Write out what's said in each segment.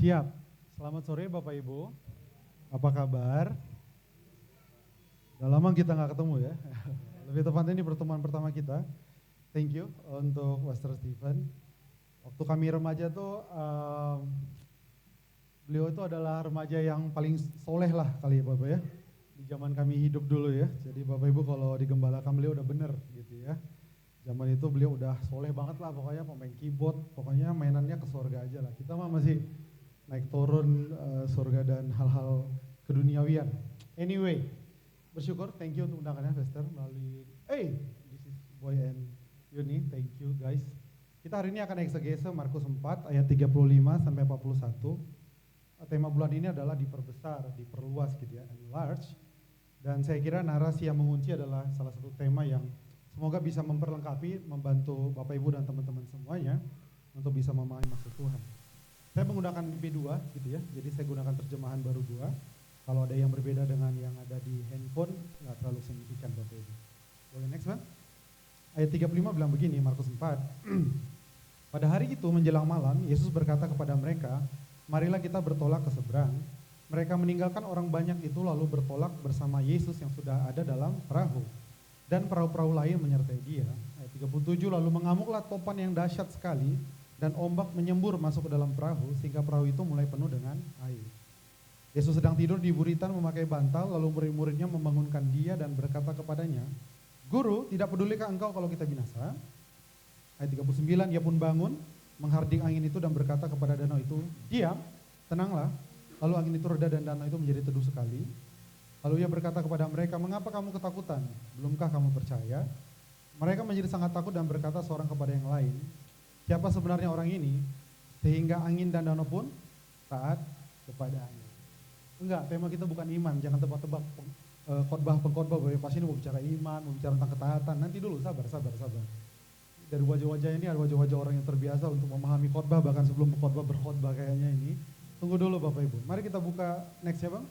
Siap. Selamat sore Bapak Ibu. Apa kabar? Udah lama kita nggak ketemu ya. Lebih tepatnya ini pertemuan pertama kita. Thank you untuk Pastor Stephen. Waktu kami remaja tuh, beliau itu adalah remaja yang paling soleh lah kali ya Bapak ya. Di zaman kami hidup dulu ya. Jadi Bapak Ibu kalau digembalakan beliau udah bener gitu ya. Zaman itu beliau udah soleh banget lah pokoknya, pemain keyboard, pokoknya mainannya ke surga aja lah. Kita mah masih naik turun surga dan hal-hal keduniawian. Anyway, bersyukur, thank you untuk undangannya Pastor melalui, this is Boy and Yuni, thank you guys. Kita hari ini akan eksegese Markus 4 ayat 35 sampai 41. Tema bulan ini adalah diperbesar, diperluas gitu ya, enlarge. Dan saya kira narasi yang mengunci adalah salah satu tema yang semoga bisa memperlengkapi, membantu Bapak Ibu dan teman-teman semuanya untuk bisa memahami maksud Tuhan. Saya menggunakan B2 gitu ya, jadi saya gunakan terjemahan baru 2. Kalau ada yang berbeda dengan yang ada di handphone, nggak terlalu signifikan Bapak Ibu. Boleh next Bang? Ayat 35 bilang begini, Markus 4. Pada hari itu menjelang malam, Yesus berkata kepada mereka, marilah kita bertolak ke seberang. Mereka meninggalkan orang banyak itu lalu bertolak bersama Yesus yang sudah ada dalam perahu. Dan perahu-perahu lain menyertai dia. Ayat 37, lalu mengamuklah topan yang dahsyat sekali dan ombak menyembur masuk ke dalam perahu sehingga perahu itu mulai penuh dengan air. Yesus sedang tidur di buritan memakai bantal, lalu murid-muridnya membangunkan dia dan berkata kepadanya, Guru, tidak pedulikah engkau kalau kita binasa? Ayat 39, ia pun bangun, mengharding angin itu dan berkata kepada danau itu, diam, tenanglah. Lalu angin itu reda dan danau itu menjadi teduh sekali. Lalu ia berkata kepada mereka, mengapa kamu ketakutan? Belumkah kamu percaya? Mereka menjadi sangat takut dan berkata seorang kepada yang lain, siapa sebenarnya orang ini? Sehingga angin dan danau pun taat kepadanya. Enggak, tema kita bukan iman, jangan tebak-tebak khotbah-pengkhotbah bahwa pas ini mau bicara iman, mau bicara tentang ketaatan. Nanti dulu, sabar. Dari wajah-wajah ini ada wajah-wajah orang yang terbiasa untuk memahami khotbah, bahkan sebelum khotbah berkhotbah kayaknya ini. Tunggu dulu Bapak Ibu. Mari kita buka next ya Bang.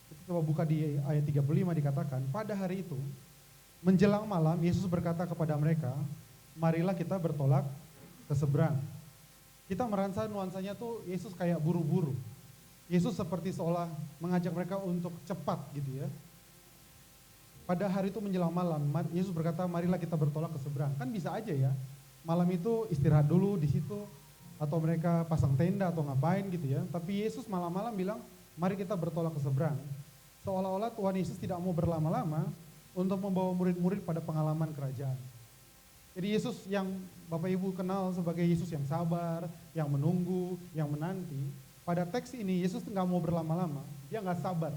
Kita coba buka di ayat 35 dikatakan, pada hari itu menjelang malam Yesus berkata kepada mereka, marilah kita bertolak ke seberang. Kita merasa nuansanya tuh Yesus kayak buru-buru. Yesus seperti seolah mengajak mereka untuk cepat gitu ya. Pada hari itu menjelang malam, Yesus berkata, marilah kita bertolak ke seberang. Kan bisa aja ya, malam itu istirahat dulu di situ, atau mereka pasang tenda atau ngapain gitu ya. Tapi Yesus malam-malam bilang, mari kita bertolak ke seberang. Seolah-olah Tuhan Yesus tidak mau berlama-lama untuk membawa murid-murid pada pengalaman kerajaan. Jadi Yesus yang Bapak Ibu kenal sebagai Yesus yang sabar, yang menunggu, yang menanti. Pada teks ini Yesus nggak mau berlama-lama, dia nggak sabar.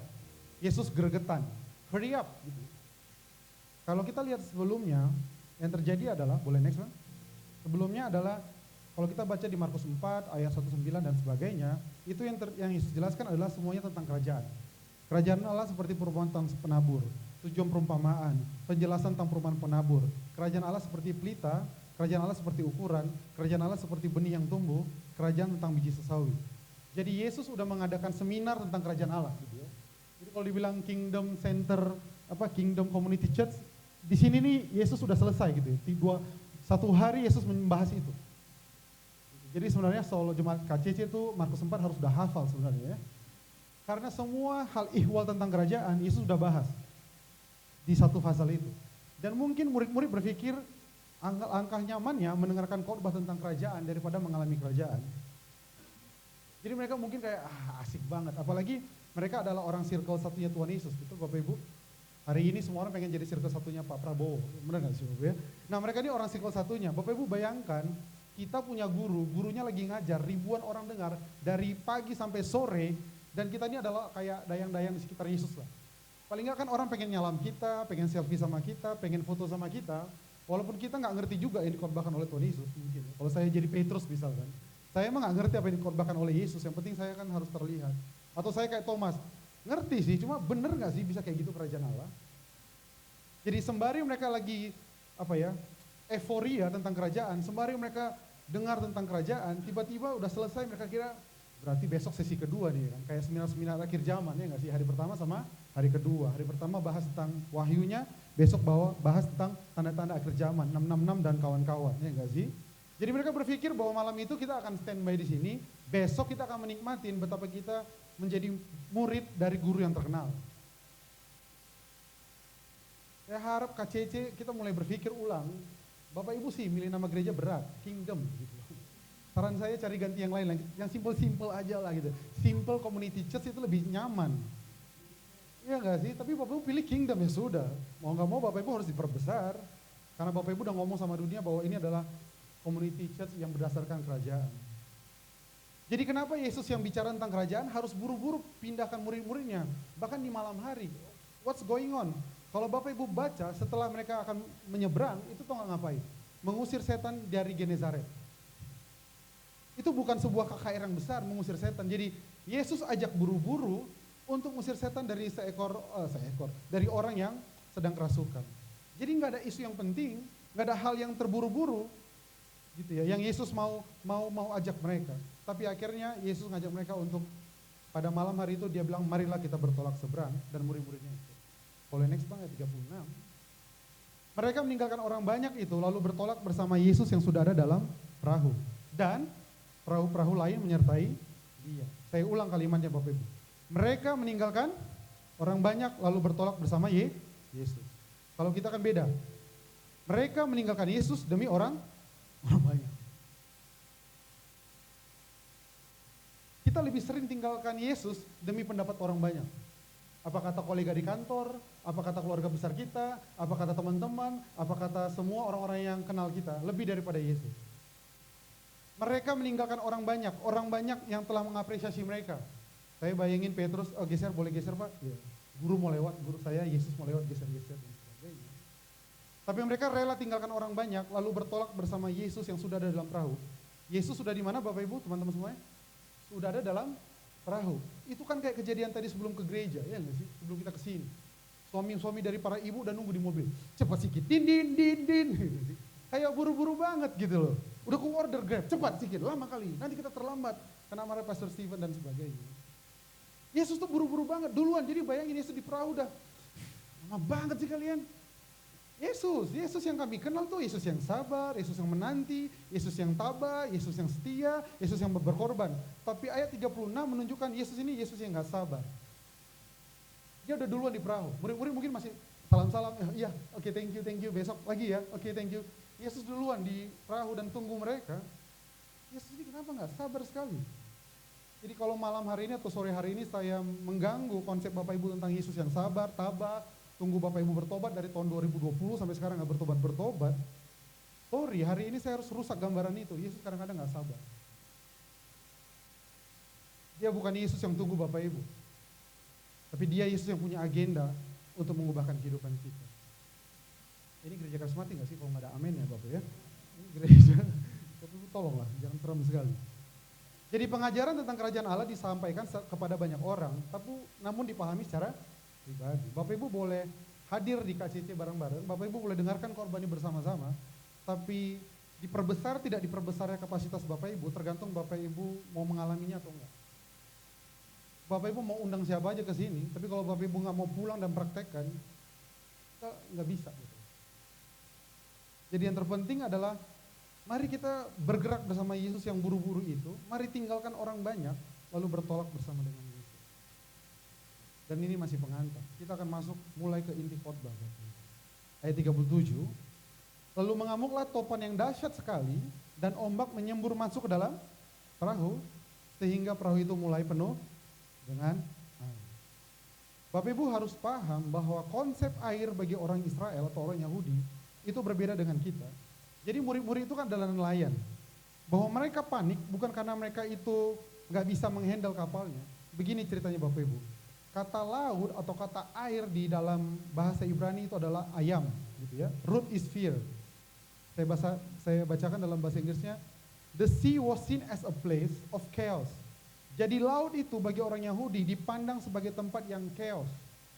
Yesus gregetan, hurry up. Gitu. Kalau kita lihat sebelumnya, yang terjadi adalah, boleh next Bang? Sebelumnya adalah, kalau kita baca di Markus 4 ayat 19 dan sebagainya, itu yang Yesus jelaskan adalah semuanya tentang kerajaan. Kerajaan Allah seperti perumpamaan tentang penabur, tujuan perumpamaan, penjelasan tentang perumpamaan penabur. Kerajaan Allah seperti pelita, kerajaan Allah seperti ukuran, kerajaan Allah seperti benih yang tumbuh, kerajaan tentang biji sesawi. Jadi Yesus sudah mengadakan seminar tentang kerajaan Allah gitu ya. Jadi kalau dibilang Kingdom Center, Kingdom Community Church, di sini nih Yesus sudah selesai gitu ya. Satu hari Yesus membahas itu. Jadi sebenarnya solo jemaat KCC itu Markus 4 harus sudah hafal sebenarnya ya. Karena semua hal ihwal tentang kerajaan Yesus sudah bahas di satu pasal itu. Dan mungkin murid-murid berpikir angkah nyamannya mendengarkan khotbah tentang kerajaan daripada mengalami kerajaan. Jadi mereka mungkin kayak asik banget. Apalagi mereka adalah orang circle satunya Tuhan Yesus gitu Bapak Ibu. Hari ini semua orang pengen jadi circle satunya Pak Prabowo. Benar gak sih Bapak ya? Nah mereka ini orang circle satunya. Bapak Ibu bayangkan, kita punya guru, gurunya lagi ngajar, ribuan orang dengar dari pagi sampai sore, dan kita ini adalah kayak dayang-dayang di sekitar Yesus lah. Paling nggak kan orang pengen nyalam kita, pengen selfie sama kita, pengen foto sama kita, walaupun kita nggak ngerti juga yang dikhotbahkan oleh Tuhan Yesus mungkin. Kalau saya jadi Petrus misalkan, saya emang nggak ngerti apa yang dikhotbahkan oleh Yesus, yang penting saya kan harus terlihat. Atau saya kayak Thomas, ngerti sih, cuma bener nggak sih bisa kayak gitu kerajaan Allah? Jadi sembari mereka lagi euforia tentang kerajaan, sembari mereka dengar tentang kerajaan, tiba-tiba udah selesai mereka kira berarti besok sesi kedua nih kan, kayak seminar-seminar akhir zaman ya nggak sih, hari pertama sama hari kedua. Hari pertama bahas tentang wahyunya, besok bahas tentang tanda-tanda akhir zaman, 666 dan kawan-kawan ya nggak sih. Jadi mereka berpikir bahwa malam itu kita akan standby di sini, besok kita akan menikmatin betapa kita menjadi murid dari guru yang terkenal. Saya harap KCC kita mulai berpikir ulang, Bapak Ibu sih milih nama gereja berat, Kingdom gitu. Saran saya cari ganti yang lain, yang simple-simple aja lah gitu. Simple community church itu lebih nyaman. Iya gak sih? Tapi Bapak Ibu pilih Kingdom ya sudah. Mau gak mau Bapak Ibu harus diperbesar. Karena Bapak Ibu udah ngomong sama dunia bahwa ini adalah community church yang berdasarkan kerajaan. Jadi kenapa Yesus yang bicara tentang kerajaan harus buru-buru pindahkan murid-muridnya, bahkan di malam hari? What's going on? Kalau Bapak Ibu baca setelah mereka akan menyeberang, itu tuh ngapain? Mengusir setan dari Genezaret. Itu bukan sebuah KKR yang besar mengusir setan. Jadi Yesus ajak buru-buru untuk mengusir setan dari dari orang yang sedang kerasukan. Jadi nggak ada isu yang penting, nggak ada hal yang terburu-buru. Gitu ya, yang Yesus mau ajak mereka. Tapi akhirnya Yesus ngajak mereka untuk pada malam hari itu dia bilang marilah kita bertolak seberang dan murid-muridnya itu. Boleh next Bang ya 36. Mereka meninggalkan orang banyak itu lalu bertolak bersama Yesus yang sudah ada dalam perahu. Dan perahu-perahu lain menyertai dia. Saya ulang kalimatnya Bapak Ibu. Mereka meninggalkan orang banyak lalu bertolak bersama Yesus. Kalau kita kan beda. Mereka meninggalkan Yesus demi orang banyak. Kita lebih sering tinggalkan Yesus demi pendapat orang banyak. Apa kata kolega di kantor, apa kata keluarga besar kita, apa kata teman-teman, apa kata semua orang-orang yang kenal kita, lebih daripada Yesus. Mereka meninggalkan orang banyak yang telah mengapresiasi mereka. Saya bayangin Petrus, geser boleh geser Pak? Ya. Guru mau lewat, guru saya, Yesus mau lewat, geser-geser. Tapi mereka rela tinggalkan orang banyak, lalu bertolak bersama Yesus yang sudah ada dalam perahu. Yesus sudah di mana Bapak Ibu, teman-teman semuanya? Sudah ada dalam perahu. Itu kan kayak kejadian tadi sebelum ke gereja, ya nggak sih? Sebelum kita ke sini. Suami-suami dari para ibu udah nunggu di mobil. Cepat sikit, din. Kayak buru-buru banget gitu loh. Udah ku order Grab, cepat sikit, lama kali. Nanti kita terlambat, kena marah Pastor Steven dan sebagainya. Yesus tuh buru-buru banget, duluan. Jadi bayangin Yesus di perahu udah, lama banget sih kalian. Yesus yang kami kenal tuh Yesus yang sabar, Yesus yang menanti, Yesus yang tabah, Yesus yang setia, Yesus yang berkorban. Tapi ayat 36 menunjukkan Yesus ini Yesus yang gak sabar. Dia udah duluan di perahu, murid-murid mungkin masih salam-salam, iya oke, thank you, besok lagi ya, oke, thank you. Yesus duluan di perahu dan tunggu mereka. Yesus ini kenapa gak sabar sekali? Jadi kalau malam hari ini atau sore hari ini saya mengganggu konsep Bapak Ibu tentang Yesus yang sabar, tabah, tunggu Bapak Ibu bertobat dari tahun 2020 sampai sekarang gak bertobat. Sorry, hari ini saya harus rusak gambaran itu. Yesus kadang-kadang gak sabar. Dia bukan Yesus yang tunggu Bapak Ibu. Tapi dia Yesus yang punya agenda untuk mengubahkan kehidupan kita. Ini gereja karismatik gak sih kalau gak ada amin ya Bapak ya? Ini gereja, Bapak Ibu tolonglah, jangan serem sekali. Jadi pengajaran tentang kerajaan Allah disampaikan kepada banyak orang, tapi namun dipahami secara pribadi. Bapak Ibu boleh hadir di KCC bareng-bareng, Bapak Ibu boleh dengarkan khotbah ini bersama-sama, tapi diperbesar tidak diperbesarnya kapasitas Bapak Ibu tergantung Bapak Ibu mau mengalaminya atau enggak. Bapak Ibu mau undang siapa aja ke sini, tapi kalau Bapak Ibu nggak mau pulang dan praktekkan, kita nggak bisa. Gitu. Jadi yang terpenting adalah mari kita bergerak bersama Yesus yang buru-buru itu, mari tinggalkan orang banyak, lalu bertolak bersama dengan Yesus. Dan ini masih pengantar. Kita akan masuk mulai ke inti khotbah. Ayat 37. Lalu mengamuklah topan yang dahsyat sekali dan ombak menyembur masuk ke dalam perahu sehingga perahu itu mulai penuh dengan air. Bapak Ibu harus paham bahwa konsep air bagi orang Israel atau orang Yahudi itu berbeda dengan kita. Jadi murid-murid itu kan adalah nelayan. Bahwa mereka panik bukan karena mereka itu nggak bisa menghandle kapalnya. Begini ceritanya Bapak Ibu. Kata laut atau kata air di dalam bahasa Ibrani itu adalah ayam, gitu ya. Root is fear. Saya bacakan dalam bahasa Inggrisnya, the sea was seen as a place of chaos. Jadi laut itu bagi orang Yahudi dipandang sebagai tempat yang chaos,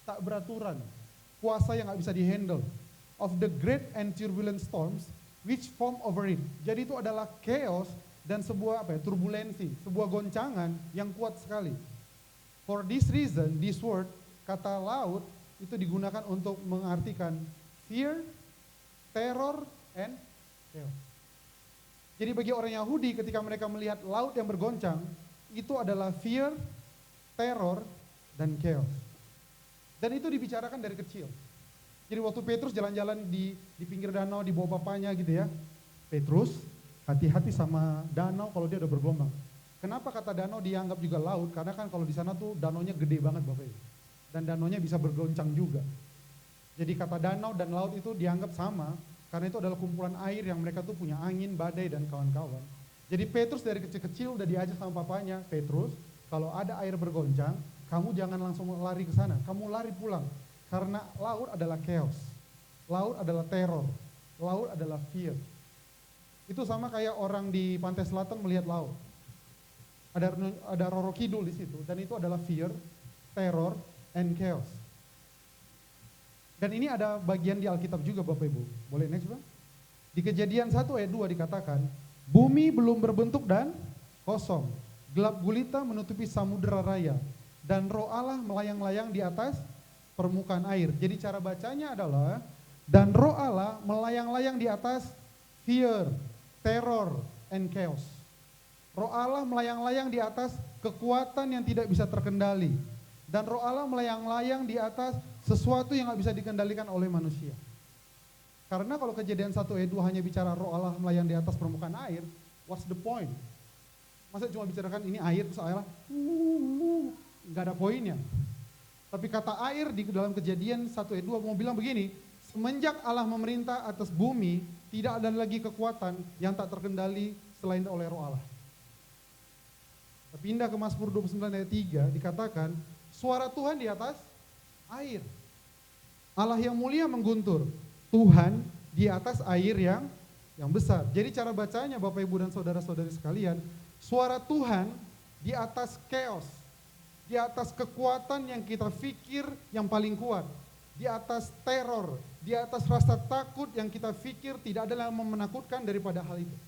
tak beraturan, kuasa yang nggak bisa dihandle, of the great and turbulent storms which form over it. Jadi itu adalah chaos dan sebuah turbulensi, sebuah goncangan yang kuat sekali. For this reason, this word, kata laut, itu digunakan untuk mengartikan fear, terror, and chaos. Jadi bagi orang Yahudi ketika mereka melihat laut yang bergoncang, itu adalah fear, teror, dan chaos. Dan itu dibicarakan dari kecil. Jadi waktu Petrus jalan-jalan di pinggir danau, di bawah bapaknya gitu ya. Petrus, hati-hati sama danau kalau dia udah bergelombang. Kenapa kata danau dianggap juga laut? Karena kan kalau di sana tuh danaunya gede banget Bapak Ibu. Dan danaunya bisa bergoncang juga. Jadi kata danau dan laut itu dianggap sama, karena itu adalah kumpulan air yang mereka tuh punya angin, badai, dan kawan-kawan. Jadi Petrus dari kecil-kecil udah diajak sama papanya, Petrus, kalau ada air bergoncang, kamu jangan langsung lari ke sana, kamu lari pulang. Karena laut adalah chaos, laut adalah teror, laut adalah fear. Itu sama kayak orang di pantai selatan melihat laut. Ada Roro Kidul di situ, dan itu adalah fear, teror, and chaos. Dan ini ada bagian di Alkitab juga Bapak Ibu. Boleh next Bang? Di Kejadian 1 ayat 2 dikatakan, bumi belum berbentuk dan kosong. Gelap gulita menutupi samudera raya. Dan roh Allah melayang-layang di atas permukaan air. Jadi cara bacanya adalah, dan roh Allah melayang-layang di atas fear, terror, and chaos. Roh Allah melayang-layang di atas kekuatan yang tidak bisa terkendali. Dan roh Allah melayang-layang di atas sesuatu yang gak bisa dikendalikan oleh manusia. Karena kalau Kejadian 1 ayat 2 hanya bicara roh Allah melayang di atas permukaan air, what's the point? Masa cuma bicarakan ini air, terus air gak ada poinnya. Tapi kata air di dalam Kejadian 1 ayat 2 mau bilang begini, semenjak Allah memerintah atas bumi, tidak ada lagi kekuatan yang tak terkendali selain oleh roh Allah. Pindah ke Mazmur 29 ayat 3 dikatakan, suara Tuhan di atas air. Allah yang mulia mengguntur, Tuhan di atas air yang besar. Jadi cara bacanya Bapak Ibu dan saudara-saudari sekalian, suara Tuhan di atas chaos, di atas kekuatan yang kita pikir yang paling kuat, di atas teror, di atas rasa takut yang kita pikir tidak ada yang menakutkan daripada hal itu.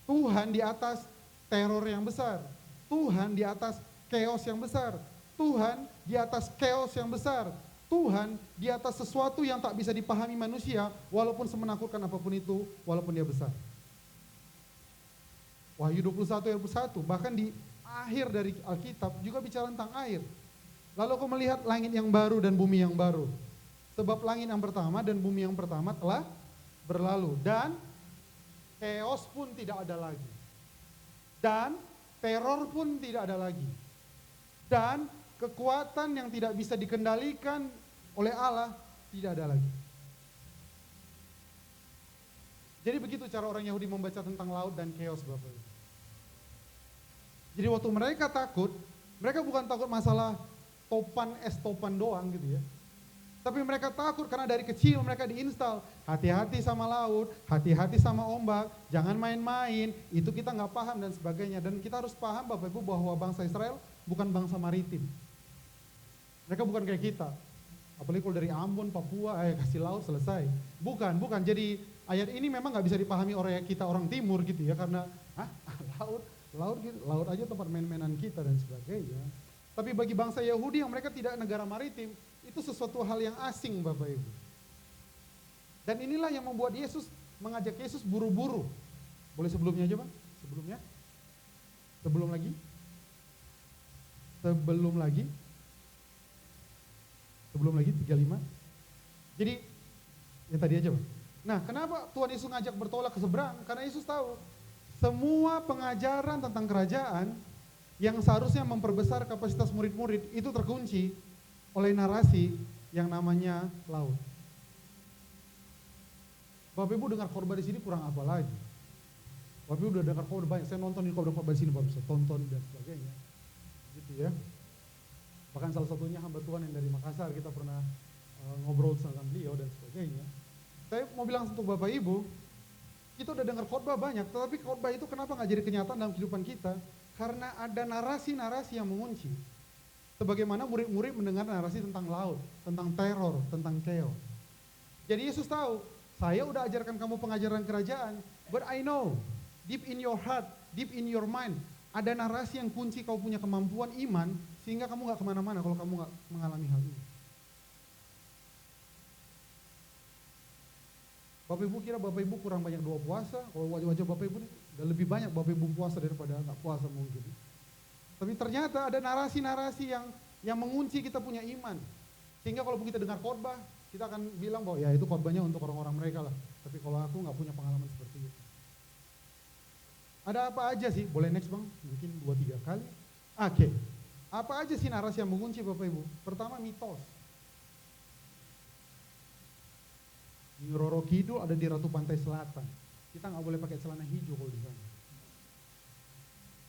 Tuhan di atas teror yang besar, Tuhan di atas chaos yang besar, Tuhan di atas chaos yang besar, Tuhan di atas sesuatu yang tak bisa dipahami manusia, walaupun semenakutkan apapun itu, walaupun dia besar. Wahyu 21 ayat 1, bahkan di akhir dari Alkitab juga bicara tentang air. Lalu kau melihat langit yang baru dan bumi yang baru. Sebab langit yang pertama dan bumi yang pertama telah berlalu. Dan chaos pun tidak ada lagi. Dan teror pun tidak ada lagi. Dan kekuatan yang tidak bisa dikendalikan oleh Allah tidak ada lagi. Jadi begitu cara orang Yahudi membaca tentang laut dan chaos Bapak. Jadi waktu mereka takut, mereka bukan takut masalah topan es topan doang gitu ya. Tapi mereka takut karena dari kecil mereka diinstal, hati-hati sama laut, hati-hati sama ombak, jangan main-main, itu kita nggak paham dan sebagainya. Dan kita harus paham Bapak Ibu bahwa bangsa Israel bukan bangsa maritim. Mereka bukan kayak kita. Apalagi kalau dari Ambon, Papua, kasih laut selesai. Bukan. Jadi ayat ini memang nggak bisa dipahami oleh kita orang timur gitu ya, karena laut aja tempat main-mainan kita dan sebagainya. Tapi bagi bangsa Yahudi yang mereka tidak negara maritim, itu sesuatu hal yang asing Bapak Ibu. Dan inilah yang membuat Yesus mengajak Yesus buru-buru. Boleh sebelumnya aja Bang? Sebelum lagi 35. Jadi yang tadi aja Bang. Nah, kenapa Tuhan Yesus ngajak bertolak ke seberang? Karena Yesus tahu semua pengajaran tentang kerajaan yang seharusnya memperbesar kapasitas murid-murid itu terkunci oleh narasi yang namanya laut. Bapak Ibu dengar khotbah di sini kurang apa lagi? Bapak Ibu udah dengar khotbah banyak. Saya nonton di khotbah di sini Bapak bisa tonton dan sebagainya. Gitu ya. Bahkan salah satunya hamba Tuhan yang dari Makassar, kita pernah ngobrol sama beliau dan sebagainya. Saya mau bilang untuk Bapak Ibu, kita udah dengar khotbah banyak, tetapi khotbah itu kenapa nggak jadi kenyataan dalam kehidupan kita? Karena ada narasi-narasi yang mengunci. Sebagaimana murid-murid mendengar narasi tentang laut, tentang teror, tentang chaos. Jadi Yesus tahu, saya udah ajarkan kamu pengajaran kerajaan, but I know, deep in your heart, deep in your mind, ada narasi yang kunci kau punya kemampuan iman, sehingga kamu gak kemana-mana kalau kamu gak mengalami hal ini. Bapak Ibu kira Bapak Ibu kurang banyak doa puasa? Kalau wajah-wajah Bapak Ibu nih, udah lebih banyak Bapak Ibu puasa daripada nggak puasa mungkin. Tapi ternyata ada narasi-narasi yang mengunci kita punya iman. Sehingga kalau kita dengar khotbah, kita akan bilang bahwa ya itu khotbahnya untuk orang-orang mereka lah. Tapi kalau aku nggak punya pengalaman seperti itu. Ada apa aja sih? Boleh next Bang? Mungkin 2-3 kali. Oke. Apa aja sih narasi yang mengunci Bapak Ibu? Pertama mitos. Di Roro Kidul ada di Ratu Pantai Selatan. Kita nggak boleh pakai celana hijau kalau di sana.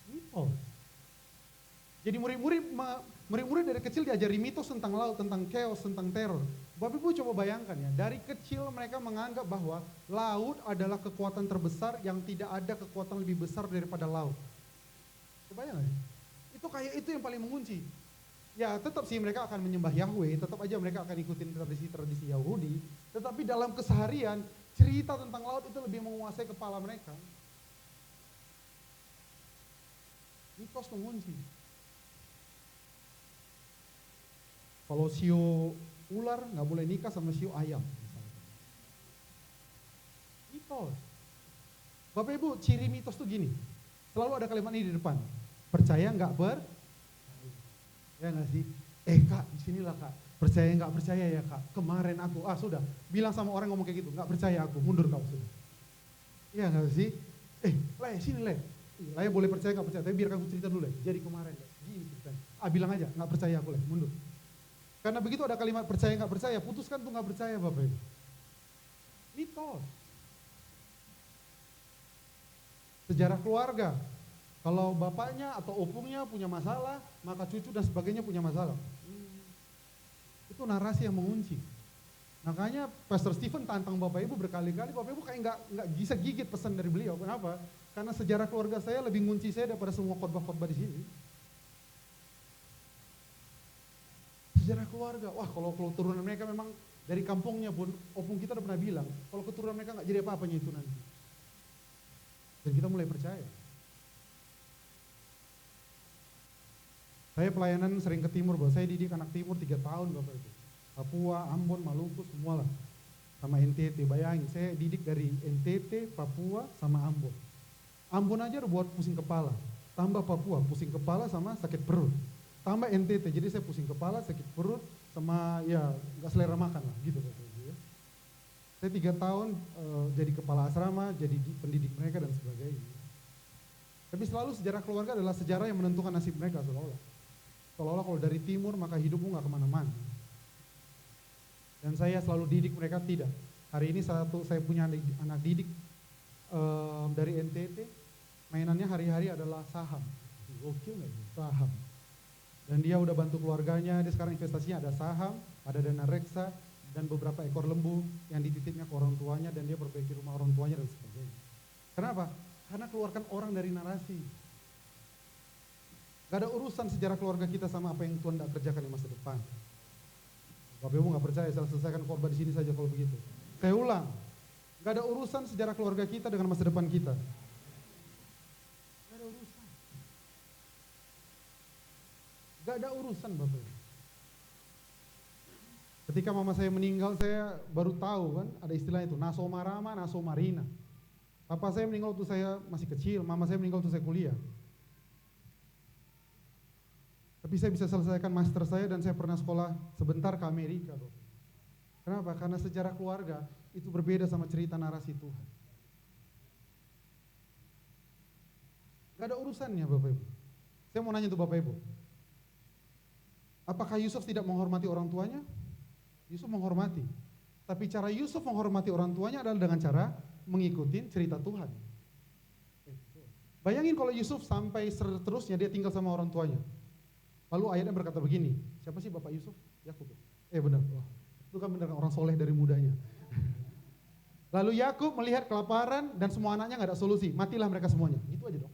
Mitos. Jadi murid-murid dari kecil diajari mitos tentang laut, tentang chaos, tentang teror. Bapak Ibu coba bayangkan ya, dari kecil mereka menganggap bahwa laut adalah kekuatan terbesar yang tidak ada kekuatan lebih besar daripada laut. Kebayang nggak? Itu kayak itu yang paling mengunci. Ya tetap sih mereka akan menyembah Yahweh, tetap aja mereka akan ikutin tradisi-tradisi Yahudi, tetapi dalam keseharian cerita tentang laut itu lebih menguasai kepala mereka. Mitos mengunci. Kalau sio ular nggak boleh nikah sama sio ayam. Mitos. Bapak Ibu, ciri mitos tuh gini, selalu ada kalimat ini di depan. Percaya nggak ya nggak sih? Kak, disinilah kak. Percaya nggak percaya ya kak? Kemarin aku, sudah. Bilang sama orang ngomong kayak gitu, nggak percaya aku, mundur kau sudah. Iya nggak sih? Sini Le. Le boleh percaya nggak percaya, tapi biar aku cerita dulu Le. Jadi kemarin Le, gini ceritanya. Bilang aja, nggak percaya aku Le, mundur. Karena begitu ada kalimat percaya nggak percaya, putuskan tuh nggak percaya Bapak Ibu. Mitos. Sejarah keluarga. Kalau bapaknya atau opungnya punya masalah, maka cucu dan sebagainya punya masalah. Itu narasi yang mengunci. Makanya Pastor Stephen tantang Bapak Ibu berkali-kali, Bapak Ibu kayak nggak bisa gigit pesan dari beliau. Kenapa? Karena sejarah keluarga saya lebih ngunci saya daripada semua khotbah-khotbah di sini. Sejarah keluarga, kalau keturunan mereka memang dari kampungnya pun, opung kita udah pernah bilang, kalau keturunan mereka nggak jadi apa-apanya itu nanti. Dan kita mulai percaya. Saya pelayanan sering ke timur, Bapak. Saya didik anak timur 3 tahun Bapak Ibu. Papua, Ambon, Maluku, semua lah. Sama NTT, bayangin, saya didik dari NTT, Papua, sama Ambon. Ambon aja udah buat pusing kepala. Tambah Papua, pusing kepala sama sakit perut. Tambah NTT, jadi saya pusing kepala, sakit perut, sama ya gak selera makan lah, gitu Bapak Ibu ya. Saya 3 tahun jadi kepala asrama, jadi pendidik mereka dan sebagainya. Tapi selalu sejarah keluarga adalah sejarah yang menentukan nasib mereka seolah-olah kalau dari timur maka hidupmu gak kemana-mana. Dan saya selalu didik mereka tidak. Hari ini saya punya anak didik dari NTT, mainannya hari-hari adalah saham. Gokil gak sih? Saham. Dan dia udah bantu keluarganya, dia sekarang investasinya ada saham, ada dana reksa, dan beberapa ekor lembu yang dititipnya ke orang tuanya, dan dia perbaiki rumah orang tuanya dan sebagainya. Kenapa? Karena keluarkan orang dari narasi. Gak ada urusan sejarah keluarga kita sama apa yang Tuhan tidak kerjakan di masa depan. Bapak Ibu gak percaya, saya selesaikan khotbah di sini saja kalau begitu. Saya ulang, gak ada urusan sejarah keluarga kita dengan masa depan kita. Gak ada urusan. Gak ada urusan Bapak Ibu. Ketika mama saya meninggal, saya baru tahu kan, ada istilah itu, nasomarama, nasomarina. Papa saya meninggal waktu saya masih kecil, mama saya meninggal waktu saya kuliah. Tapi saya bisa selesaikan master saya dan saya pernah sekolah sebentar ke Amerika. Kenapa? Karena sejarah keluarga itu berbeda sama cerita narasi Tuhan. Gak ada urusannya Bapak Ibu. Saya mau nanya untuk Bapak Ibu. Apakah Yusuf tidak menghormati orang tuanya? Yusuf menghormati. Tapi cara Yusuf menghormati orang tuanya adalah dengan cara mengikuti cerita Tuhan. Bayangin kalau Yusuf sampai seterusnya dia tinggal sama orang tuanya. Lalu ayatnya berkata begini, siapa sih Bapak Yusuf? Yakub. Benar. Itu kan benar orang soleh dari mudanya. Lalu Yakub melihat kelaparan dan semua anaknya nggak ada solusi, matilah mereka semuanya. Gitu aja dong.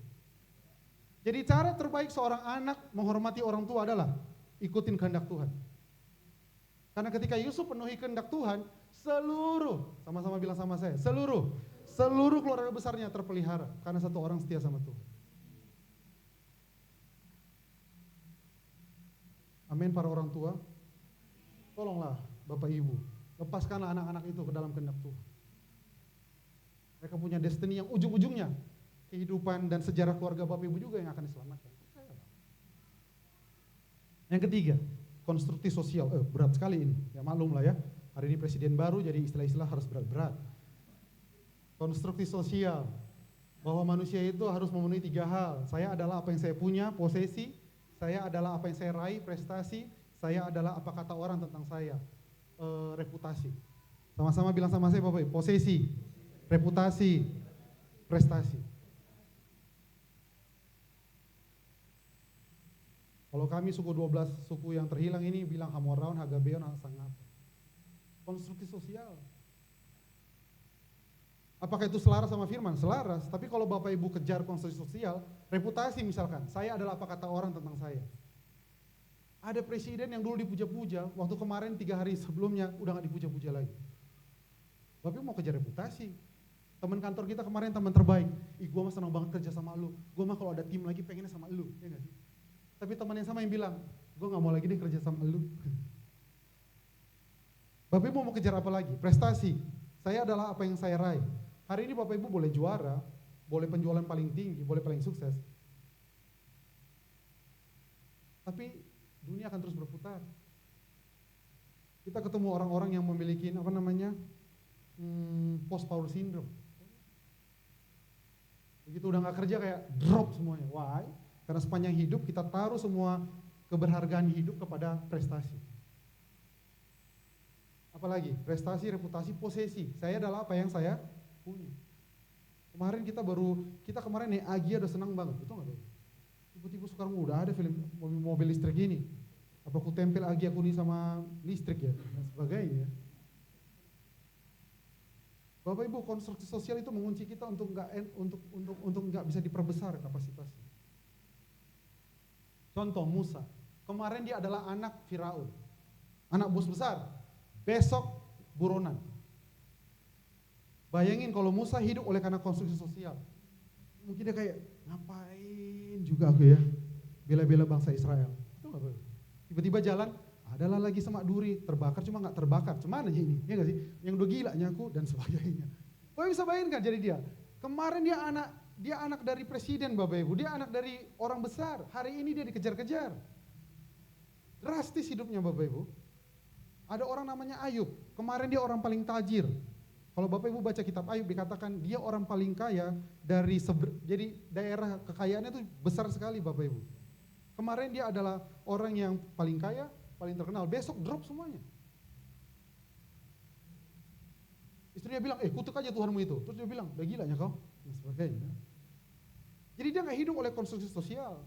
Jadi cara terbaik seorang anak menghormati orang tua adalah ikutin kehendak Tuhan. Karena ketika Yusuf penuhi kehendak Tuhan, sama-sama bilang sama saya, seluruh keluarga besarnya terpelihara karena satu orang setia sama Tuhan. Amin para orang tua. Tolonglah Bapak Ibu, lepaskanlah anak-anak itu ke dalam kehendak Tuhan. Mereka punya destiny yang ujung-ujungnya kehidupan dan sejarah keluarga Bapak Ibu juga yang akan diselamatkan. Yang ketiga, konstruksi sosial. Berat sekali ini, ya maklum lah ya. Hari ini presiden baru jadi istilah-istilah harus berat-berat. Konstruksi sosial, bahwa manusia itu harus memenuhi 3 hal. Saya adalah apa yang saya punya, posesi. Saya adalah apa yang saya raih, prestasi. Saya adalah apa kata orang tentang saya, reputasi. Sama-sama bilang sama saya Bapak Ibu, posesi, reputasi, prestasi. Kalau kami suku 12 suku yang terhilang ini bilang Hamoraon, Hagabeon, Sangat. Konstruksi sosial. Apakah itu selaras sama firman? Selaras, tapi kalau Bapak Ibu kejar konstruksi sosial, reputasi misalkan, saya adalah apa kata orang tentang saya. Ada presiden yang dulu dipuja-puja, waktu kemarin 3 hari sebelumnya udah gak dipuja-puja lagi. Bapak Ibu mau kejar reputasi. Teman kantor kita kemarin teman terbaik, gue mah senang banget kerja sama lu, gue mah kalau ada tim lagi pengennya sama lu, ya gak sih? Tapi teman yang sama yang bilang, gue gak mau lagi deh kerja sama lu. Bapak Ibu mau kejar apa lagi? Prestasi. Saya adalah apa yang saya raih. Hari ini Bapak Ibu boleh juara, boleh penjualan paling tinggi, boleh paling sukses. Tapi dunia akan terus berputar. Kita ketemu orang-orang yang memiliki post power syndrome. Begitu udah gak kerja kayak drop semuanya. Why? Karena sepanjang hidup kita taruh semua keberhargaan hidup kepada prestasi. Apalagi prestasi, reputasi, posesi. Saya adalah apa yang saya punya. Kemarin kita kemarin nih Agia udah senang banget, betul nggak? Tiba-tiba sekarang udah ada film mobil listrik ini. Apa aku tempel Agia kuning sama listrik ya dan sebagainya. Bapak Ibu, konstruksi sosial itu mengunci kita untuk nggak bisa diperbesar kapasitasnya. Contoh Musa, kemarin dia adalah anak Firaun, anak bos besar. Besok buronan. Bayangin kalau Musa hidup oleh karena konstruksi sosial. Mungkin dia kayak, ngapain juga aku ya, bela-bela bangsa Israel. Itu nggak boleh. Tiba-tiba jalan, adalah lagi semak duri, terbakar cuma nggak terbakar. Cuman aja ini, ya nggak sih? Yang udah gila nyaku dan sebagainya. Bapak bisa bayangkan jadi dia. Kemarin dia anak dari presiden Bapak Ibu, dia anak dari orang besar. Hari ini dia dikejar-kejar. Drastis hidupnya Bapak Ibu. Ada orang namanya Ayub, kemarin dia orang paling tajir. Kalau Bapak Ibu baca kitab Ayub dikatakan dia orang paling kaya jadi daerah kekayaannya itu besar sekali Bapak Ibu. Kemarin dia adalah orang yang paling kaya, paling terkenal, besok drop semuanya. Istrinya bilang, kutuk aja Tuhanmu itu. Terus dia bilang, udah gilanya kau, dan sebagainya. Jadi dia gak hidup oleh konstruksi sosial.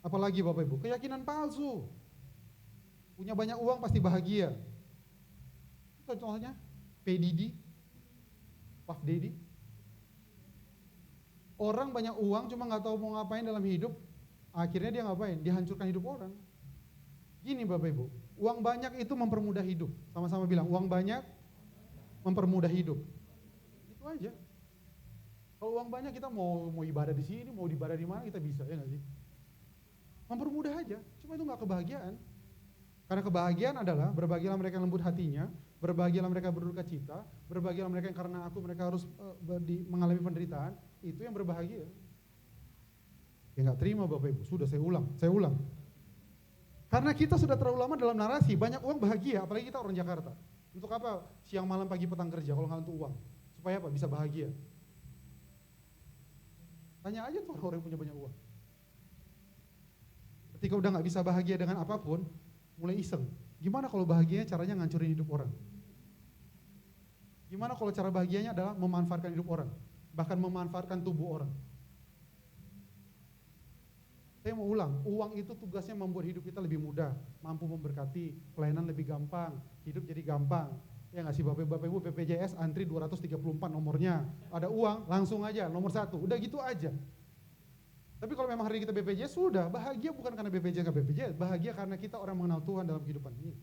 Apalagi Bapak Ibu, keyakinan palsu. Punya banyak uang pasti bahagia. Contohnya P. Diddy, Puff Daddy. Orang banyak uang cuma nggak tahu mau ngapain dalam hidup, akhirnya dia ngapain? Dia hancurkan hidup orang. Gini Bapak Ibu, uang banyak itu mempermudah hidup. Sama-sama bilang, uang banyak mempermudah hidup. Itu aja. Kalau uang banyak kita mau ibadah di sini, mau ibadah di mana kita bisa, ya nggak sih? Mempermudah aja, cuma itu nggak kebahagiaan. Karena kebahagiaan adalah berbahagialah mereka yang lembut hatinya, berbahagialah mereka berduka cita, berbahagialah mereka yang karena aku mereka harus mengalami penderitaan, itu yang berbahagia. Ya nggak terima Bapak Ibu, sudah saya ulang. Karena kita sudah terlalu lama dalam narasi, banyak uang bahagia, apalagi kita orang Jakarta. Untuk apa siang malam pagi petang kerja kalau nggak untuk uang? Supaya apa? Bisa bahagia. Tanya aja tuh orang yang punya banyak uang. Ketika udah nggak bisa bahagia dengan apapun, mulai iseng. Gimana kalau bahagianya caranya ngancurin hidup orang? Gimana kalau cara bahagianya adalah memanfaatkan hidup orang? Bahkan memanfaatkan tubuh orang. Saya mau ulang, uang itu tugasnya membuat hidup kita lebih mudah, mampu memberkati, pelayanan lebih gampang, hidup jadi gampang. Ya nggak sih Bapak Ibu BPJS antri 234 nomornya, ada uang langsung aja nomor 1, udah gitu aja. Tapi kalau memang hari ini kita BPJS, sudah bahagia bukan karena BPJS nggak BPJS, bahagia karena kita orang mengenal Tuhan dalam kehidupan ini.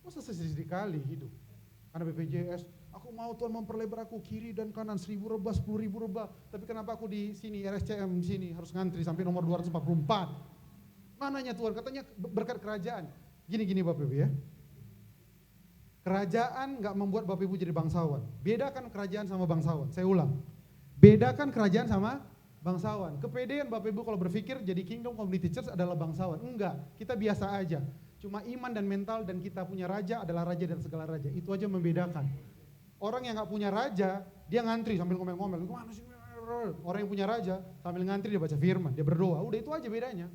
Masa sedikit kali hidup karena BPJS, aku mau Tuhan memperlebar aku kiri dan kanan 1.000 rebah, 10.000 rebah, tapi kenapa aku di sini RSCM di sini harus ngantri sampai nomor 244? Mananya Tuhan? Katanya berkat kerajaan. Gini Bapak Ibu ya. Kerajaan nggak membuat Bapak Ibu jadi bangsawan. Bedakan kerajaan sama bangsawan. Saya ulang. Bedakan kerajaan sama bangsawan. Kepedean Bapak Ibu kalau berpikir jadi Kingdom Community Church adalah bangsawan. Enggak, kita biasa aja. Cuma iman dan mental dan kita punya raja adalah raja dan segala raja. Itu aja membedakan. Orang yang nggak punya raja, dia ngantri sambil ngomel-ngomel. Gimana sih? Orang yang punya raja sambil ngantri dia baca firman, dia berdoa. Udah itu aja bedanya.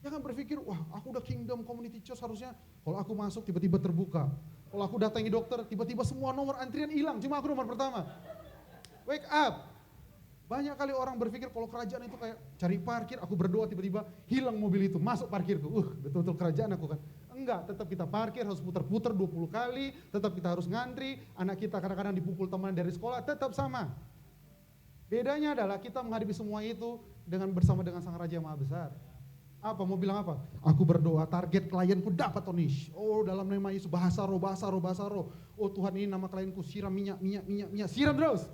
Jangan berpikir, wah aku udah Kingdom Community Church harusnya kalau aku masuk tiba-tiba terbuka. Kalau aku datangi dokter tiba-tiba semua nomor antrian hilang, cuma aku nomor pertama. Wake up. Banyak kali orang berpikir kalau kerajaan itu kayak cari parkir, aku berdoa tiba-tiba hilang mobil itu, masuk parkirku. Betul-betul kerajaan aku kan. Enggak, tetap kita parkir harus putar-putar 20 kali, tetap kita harus ngantri, anak kita kadang-kadang dipukul teman dari sekolah, tetap sama. Bedanya adalah kita menghadapi semua itu dengan bersama dengan Sang Raja yang Maha Besar. Apa, mau bilang apa? Aku berdoa target klienku dapat Tonish. Oh dalam nama Yesus bahasa roh. Oh Tuhan ini nama klienku siram minyak, siram terus.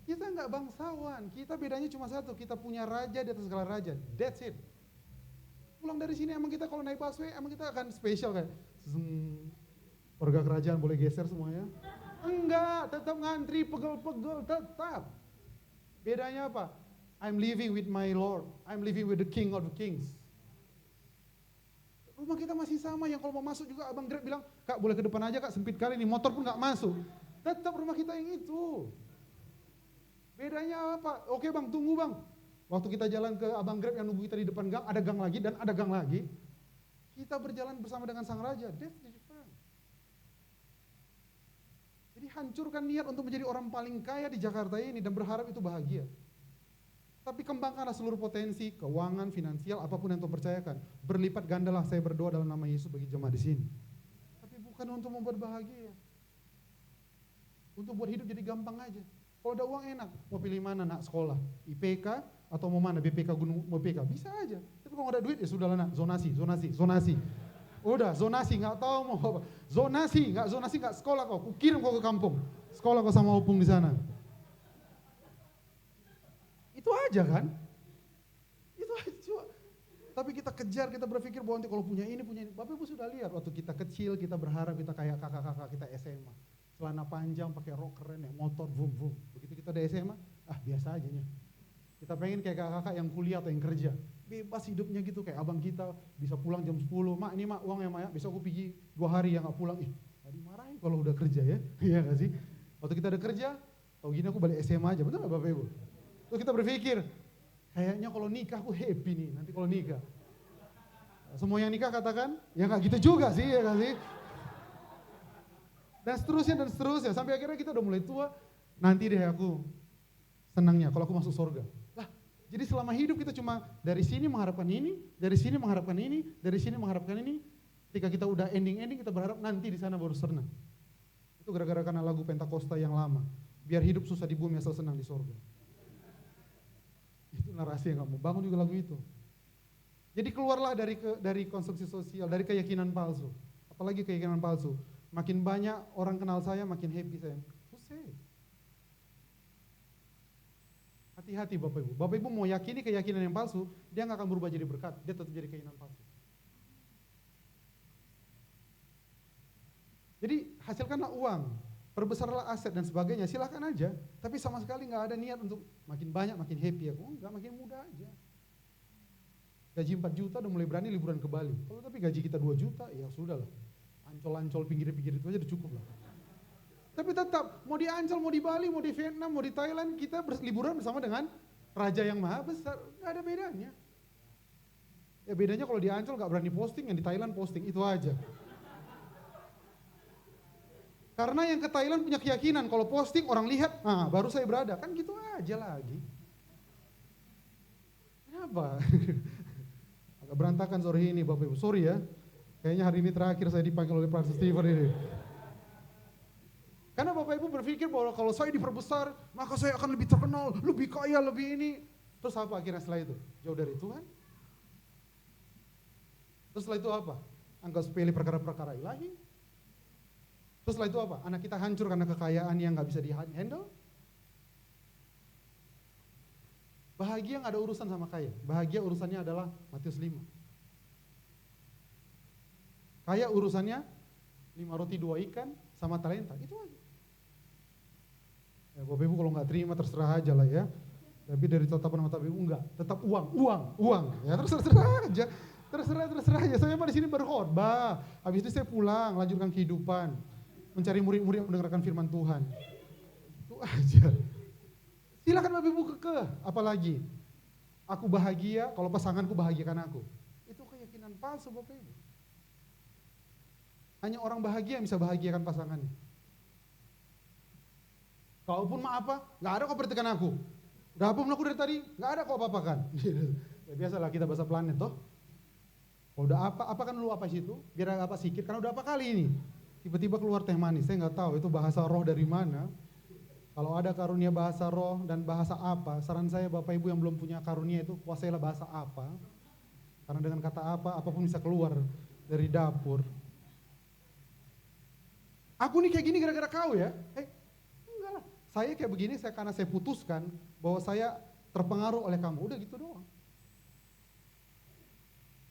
Kita enggak bangsawan, kita bedanya cuma satu, kita punya raja di atas segala raja, that's it. Pulang dari sini emang kita kalau naik busway, emang kita akan spesial kayak, warga kerajaan boleh geser semuanya? Enggak, tetap ngantri, pegel-pegel, tetap. Bedanya apa? I'm living with my Lord, I'm living with the King of the Kings. Rumah kita masih sama, yang kalau mau masuk juga abang Grab bilang, Kak boleh ke depan aja Kak, sempit kali nih, motor pun gak masuk. Tetap rumah kita yang itu. Bedanya apa? Oke bang, tunggu bang. Waktu kita jalan ke abang Grab yang nunggu kita di depan gang, ada gang lagi dan ada gang lagi. Kita berjalan bersama dengan Sang Raja, that's the difference. Jadi hancurkan niat untuk menjadi orang paling kaya di Jakarta ini dan berharap itu bahagia. Tapi kembangkanlah seluruh potensi, keuangan, finansial, apapun yang Tuhan percayakan. Berlipat gandalah saya berdoa dalam nama Yesus bagi jemaat di sini. Tapi bukan untuk membuat bahagia. Untuk buat hidup jadi gampang aja. Kalau ada uang enak, mau pilih mana nak sekolah? IPK atau mau mana BPK Gunung mau PK? Bisa aja. Tapi kalau nggak ada duit ya sudahlah nak, zonasi. Udah zonasi nggak tahu mau apa. Zonasi nggak sekolah kau. Kukirim kau ke kampung. Sekolah kau sama opung di sana. Itu aja kan? Itu aja. Tapi kita kejar, kita berpikir bahwa nanti kalau punya ini. Bapak Ibu sudah lihat waktu kita kecil, kita berharap kita kayak kakak-kakak kita SMA. Celana panjang, pakai rok keren, ya, motor, boom. Begitu kita di SMA, biasa aja nya. Kita pengen kayak kakak-kakak yang kuliah atau yang kerja. Bebas hidupnya gitu, kayak abang kita bisa pulang jam 10. Mak, ini mak uang ya mak ya, besok aku pergi 2 hari yang gak pulang. Tadi marahin kalau udah kerja ya, iya gak sih? Waktu kita udah kerja, tau gini aku balik SMA aja, betul gak Bapak Ibu? Terus kita berpikir, kayaknya kalau nikah aku happy nih, nanti kalau nikah. Semua yang nikah katakan, ya gak gitu juga sih, ya gak sih? Dan seterusnya, sampai akhirnya kita udah mulai tua, nanti deh aku senangnya kalau aku masuk surga. Lah, jadi selama hidup kita cuma dari sini mengharapkan ini, dari sini mengharapkan ini, dari sini mengharapkan ini. Ketika kita udah ending, kita berharap nanti di sana baru senang. Itu gara-gara karena lagu Pentakosta yang lama. Biar hidup susah di bumi asal senang di surga. Itu narasi yang kamu bangun juga lagu itu. Jadi keluarlah dari konstruksi sosial, dari keyakinan palsu. Apalagi keyakinan palsu. Makin banyak orang kenal saya, makin happy saya. Selesai. Hati-hati Bapak Ibu. Bapak Ibu mau yakini keyakinan yang palsu, dia nggak akan berubah jadi berkat, dia tetap jadi keyakinan palsu. Jadi hasilkanlah uang, perbesarlah aset dan sebagainya, silakan aja. Tapi sama sekali nggak ada niat untuk makin banyak, makin happy aku. Enggak, makin mudah aja. Gaji 4 juta udah mulai berani liburan ke Bali. Kalau tapi gaji kita 2 juta, ya sudahlah. Ancol-ancol pinggir-pinggir itu aja udah cukup lah. Tapi tetap, mau di Ancol, mau di Bali, mau di Vietnam, mau di Thailand, kita liburan bersama dengan Raja yang Maha Besar. Gak ada bedanya. Ya bedanya kalau di Ancol gak berani posting, yang di Thailand posting, itu aja. Karena yang ke Thailand punya keyakinan, kalau posting orang lihat, baru saya berada. Kan gitu aja lagi. Kenapa? Agak berantakan sore ini Bapak Ibu, sorry ya. Kayaknya hari ini terakhir saya dipanggil oleh Pastor Steven ini. Karena Bapak Ibu berpikir bahwa kalau saya diperbesar, maka saya akan lebih terkenal, lebih kaya, lebih ini. Terus apa akhirnya setelah itu? Jauh dari Tuhan. Terus setelah itu apa? Anggap sepele perkara-perkara ilahi. Terus setelah itu apa? Anak kita hancur karena kekayaan yang gak bisa di-handle. Bahagia gak ada urusan sama kaya. Bahagia urusannya adalah Matius 5. Kayak urusannya 5 roti 2 ikan sama talenta, itu aja. Ya, Bapak Ibu kalau nggak terima terserah aja lah ya. Tapi dari tatapan mata Bapak Ibu enggak, tetap uang. Ya terserah aja. Terserah aja. Saya mah di sini berkhotbah. Habis itu saya pulang, lanjutkan kehidupan. Mencari murid-murid yang mendengarkan firman Tuhan. Itu aja. Silakan Bapak Ibu kekeh, apalagi aku bahagia kalau pasanganku bahagiakan aku. Itu keyakinan palsu Bapak Ibu. Hanya orang bahagia yang bisa bahagiakan pasangannya. Kalaupun maaf apa, nggak ada kok perhatikan aku. Udah apa aku dari tadi, nggak ada kok apa-apa kan. Ya biasalah kita bahasa planet toh. Kalau udah apa kan lu apa situ, biar apa sikit, karena udah apa kali ini. Tiba-tiba keluar teh manis, saya nggak tahu itu bahasa roh dari mana. Kalau ada karunia bahasa roh dan bahasa apa, saran saya Bapak Ibu yang belum punya karunia itu kuasailah bahasa apa. Karena dengan kata apa, apapun bisa keluar dari dapur. Aku nih kayak gini gara-gara kau ya? Enggak lah. Saya kayak begini karena saya putuskan bahwa saya terpengaruh oleh kamu. Udah gitu doang.